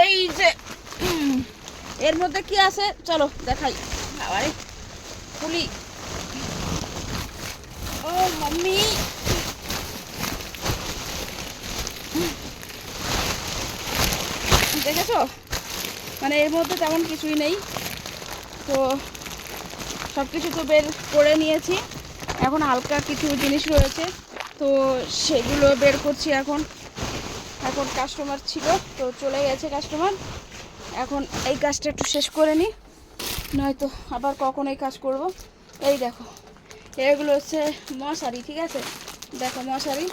এই যে এর মধ্যে কি আছে চলো দেখাই। আরে পুলি, ও মাম্মি দেখেছো, মানে এর মধ্যে তেমন কিছুই নেই। তো সব কিছু তো বের করে নিয়েছি, এখন হালকা কিছু জিনিস রয়েছে তো সেগুলো বের করছি। এখন কাস্টমার ছিল তো চলে গেছে কাস্টমার, এখন এই কাজটা একটু শেষ করে নিই, নয়তো আবার কখন এই কাজ করব। এই দেখো এগুলো হচ্ছে মশারি, ঠিক আছে, দেখো মশারি।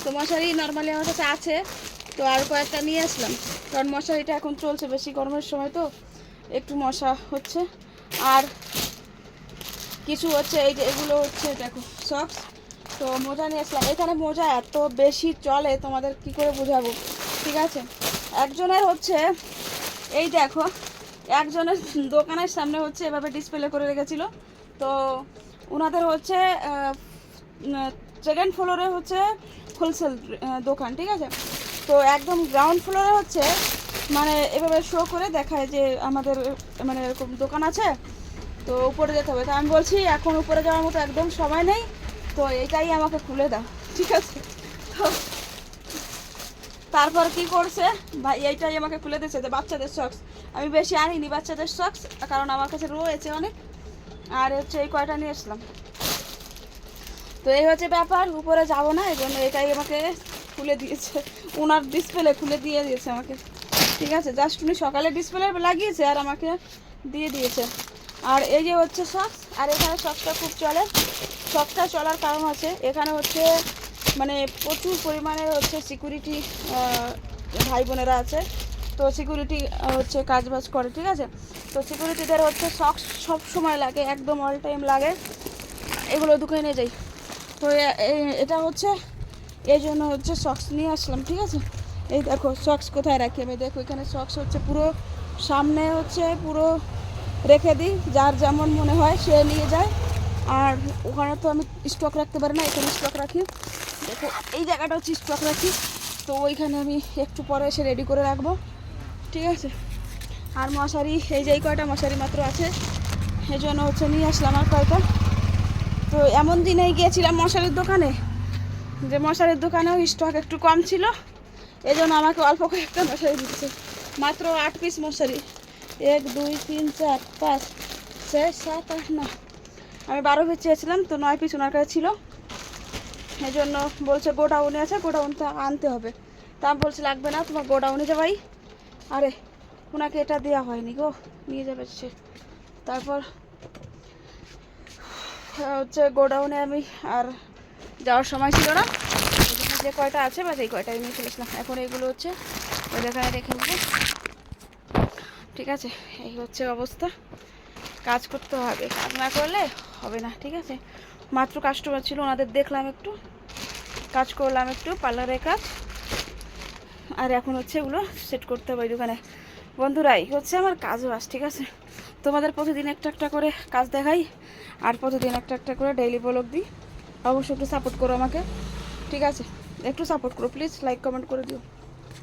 তো মশারি নর্মালি আমার কাছে আছে, তো আর কয়েকটা নিয়ে আসলাম, কারণ মশারিটা এখন চলছে, বেশি গরমের সময় তো একটু মশা হচ্ছে। আর কিছু হচ্ছে এই যে এগুলো হচ্ছে দেখো সক্স, তো মোজা নিয়ে আসলাম। এখানে মোজা এত বেশি চলে তোমাদের কি করে বোঝাবো, ঠিক আছে। একজনের হচ্ছে এই দেখো, একজনের দোকানের সামনে হচ্ছে এভাবে ডিসপ্লে করে রেখেছিল, তো ওনাদের হচ্ছে সেকেন্ড ফ্লোরে হচ্ছে হোলসেল দোকান, ঠিক আছে। তো একদম গ্রাউন্ড ফ্লোরে হচ্ছে মানে এভাবে শো করে দেখায় যে আমাদের মানে এরকম দোকান আছে, তো উপরে যেতে হবে। তো আমি বলছি এখন উপরে যাওয়ার মতো একদম সময় নেই, তো এটাই আমাকে খুলে দাও, ঠিক আছে। তো তারপর কি করছে ভাই, এইটাই আমাকে খুলে দিচ্ছে যে বাচ্চাদের সক্স। আমি বেশি আনিনি বাচ্চাদের সক্স, কারণ আমার কাছে রয়েছে অনেক, আর হচ্ছে এই কয়টা নিয়ে আসলাম। তো এই হচ্ছে ব্যাপার, উপরে যাব না, এই জন্য এটাই আমাকে খুলে দিয়েছে, ওনার ডিসপ্লে খুলে দিয়ে দিয়েছে আমাকে, ঠিক আছে। জাস্ট উনি সকালে ডিসপ্লে লাগিয়েছে আর আমাকে দিয়ে দিয়েছে। আর এই যে হচ্ছে সক্স, আর এখানে সক্সটা খুব চলে। সক্সটা চলার কারণ আছে এখানে হচ্ছে মানে প্রচুর পরিমাণে হচ্ছে সিকিউরিটি ভাই বোনেরা আছে, তো সিকিউরিটি হচ্ছে কাজবাজ করে, ঠিক আছে। তো সিকিউরিটিদের হচ্ছে সক্স সব সময় লাগে, একদম অল টাইম লাগে, এগুলো দোকানে নিয়ে যাই। তো এটা হচ্ছে এই জন্য হচ্ছে সক্স নিয়ে আসলাম, ঠিক আছে। এই দেখো সক্স কোথায় রাখি আমি, দেখো এখানে সক্স হচ্ছে পুরো সামনে হচ্ছে পুরো রেখে দিই, যার যেমন মনে হয় সে নিয়ে যায়। আর ওখানে তো আমি স্টক রাখতে পারি না, এখানে স্টক রাখি, দেখো এই জায়গাটা হচ্ছে স্টক রাখি, তো ওইখানে আমি একটু পরে এসে রেডি করে রাখবো, ঠিক আছে। আর মশারি এই যে এই কয়টা মশারি মাত্র আছে, এই জন্য হচ্ছে নিয়ে আসলাম আর কয়টা। তো এমন দিনেই গিয়েছিলাম মশারির দোকানে, যে মশারির দোকানেও স্টক একটু কম ছিল, এই জন্য আমাকে অল্প কয়েকটা মশারি দিচ্ছে, মাত্র 8 পিস মশারি, 1 2 3 4 5 6 7 8 9, আমি 12 পিস চেয়েছিলাম, তো 9 পিস ওনার কাছে ছিল, এই জন্য বলছে গোডাউনে আছে, গোডাউনটা আনতে হবে। তা আমি বলছি লাগবে না, তোমার গোডাউনে যাবাই। আরে ওনাকে এটা দেওয়া হয়নি গো, নিয়ে যাবে সে। তারপর হচ্ছে গোডাউনে আমি আর যাওয়ার সময় ছিল না, যে কয়টা আছে বা এই কয়টা নিয়ে চলেছিলাম। এখন এইগুলো হচ্ছে ওই দোকানে রেখে নেবো, ঠিক আছে। এই হচ্ছে অবস্থা, কাজ করতে হবে, কাজ না করলে হবে না, ঠিক আছে। মাত্র কাস্টমার ছিল, ওনাদের দেখলাম একটু, কাজ করলাম একটু পার্লারের কাজ, আর এখন হচ্ছে এগুলো সেট করতে হবে ওই দোকানে। বন্ধুরা এই হচ্ছে আমার কাজ বাস, ঠিক আছে। তোমাদের প্রতিদিন একটা একটা করে কাজ দেখাই, আর প্রতিদিন একটা একটা করে ডেইলি ব্লগ দিই। অবশ্যই একটু সাপোর্ট করো আমাকে, ঠিক আছে, একটু সাপোর্ট করো প্লিজ, লাইক কমেন্ট করে দিও।